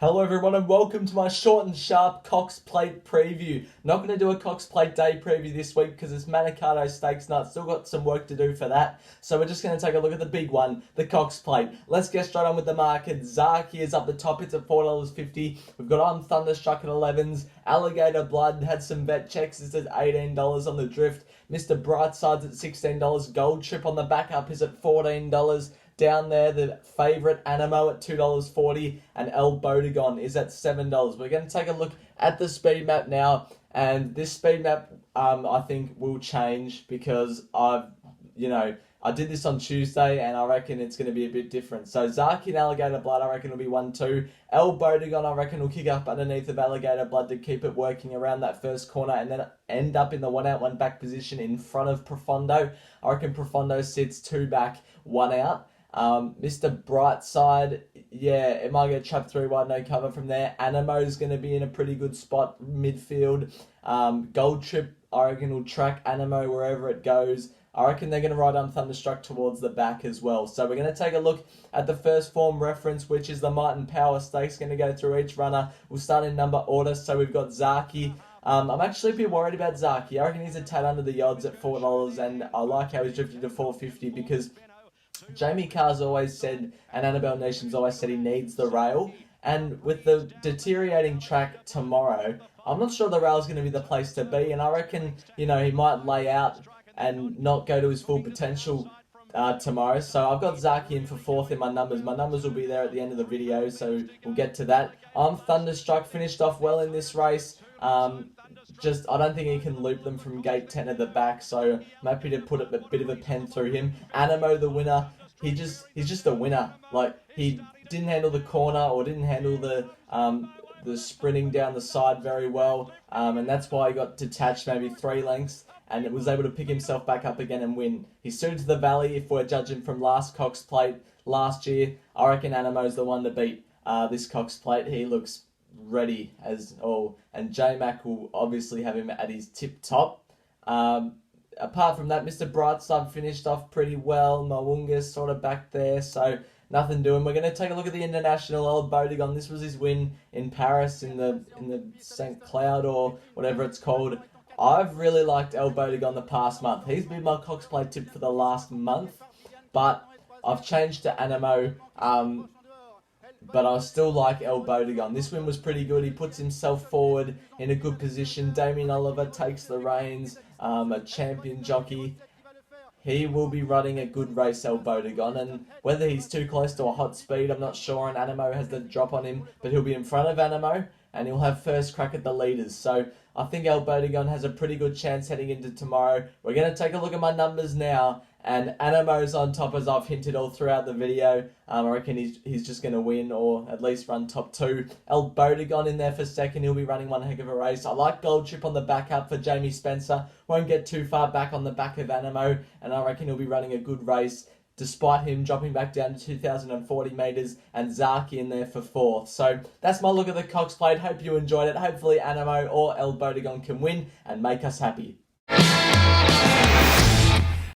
Hello everyone and welcome to my short and sharp Cox Plate Preview. Not going to do a Cox Plate Day preview this week because it's Manikato Stakes night. Still got some work to do for that. So we're just going to take a look at the big one, the Cox Plate. Let's get straight on with the market. Zaki is up the top. It's at $4.50. We've got on Thunderstruck at 11s. Alligator Blood had some vet checks. It's at $18 on the drift. Mr. Brightside's at $16. Gold Trip on the backup is at $14. Down there, the favourite Animo at $2.40 and El Bodegon is at $7. We're going to take a look at the speed map now, and this speed map I think will change because I did this on Tuesday and I reckon it's going to be a bit different. So Zaki and Alligator Blood I reckon will be 1-2. El Bodegon I reckon will kick up underneath of Alligator Blood to keep it working around that first corner and then end up in the 1 out 1 back position in front of Profondo. I reckon Profondo sits 2 back, 1 out. Mr. Brightside, yeah, it might get trapped 3 wide, no cover from there. Animo's going to be in a pretty good spot midfield. Gold Trip, I reckon, will track Animo wherever it goes. I reckon they're going to ride on Thunderstruck towards the back as well. So we're going to take a look at the first form reference, which is the Might and Power Stakes. Going to go through each runner. We'll start in number order. So we've got Zaki. I'm actually a bit worried about Zaki. I reckon he's a tad under the odds at $4, and I like how he's drifted to $4.50 because Jamie Carr's always said, and Annabelle Nation's always said he needs the rail. And with the deteriorating track tomorrow, I'm not sure the rail's going to be the place to be. And I reckon, he might lay out and not go to his full potential tomorrow. So I've got Zaki in for 4th in my numbers. My numbers will be there at the end of the video, so we'll get to that. Thunderstruck finished off well in this race. I don't think he can loop them from gate 10 at the back, so I'm happy to put a bit of a pen through him. Animo, the winner, he's just a winner. Like, he didn't handle the corner or didn't handle the sprinting down the side very well, and that's why he got detached maybe 3 lengths and was able to pick himself back up again and win. He suited the valley if we're judging from last Cox Plate last year. I reckon Animo's the one to beat this Cox Plate. He looks ready as all, and J-Mac will obviously have him at his tip top. Apart from that, Mr. Brightside finished off pretty well. Mawunga's sort of back there, so nothing doing. We're going to take a look at the International Old Bodegon. This was his win in Paris in the St. Cloud or whatever it's called. I've really liked El Bodegon the past month. He's been my Cox Plate tip for the last month, but I've changed to Animo. But I still like El Bodegon. This win was pretty good. He puts himself forward in a good position. Damien Oliver takes the reins, a champion jockey. He will be running a good race, El Bodegon, and whether he's too close to a hot speed, I'm not sure, and Animo has the drop on him, but he'll be in front of Animo, and he'll have first crack at the leaders. So I think El Bodegon has a pretty good chance heading into tomorrow. We're going to take a look at my numbers now, and Animo's on top, as I've hinted all throughout the video. I reckon he's just going to win, or at least run top 2. El Bodegon in there for second. He'll be running one heck of a race. I like Gold Trip on the backup for Jamie Spencer. Won't get too far back on the back of Animo, and I reckon he'll be running a good race, despite him dropping back down to 2,040 metres, and Zaki in there for 4th. So that's my look at the Cox Plate. Hope you enjoyed it. Hopefully Animo or El Bodegon can win and make us happy.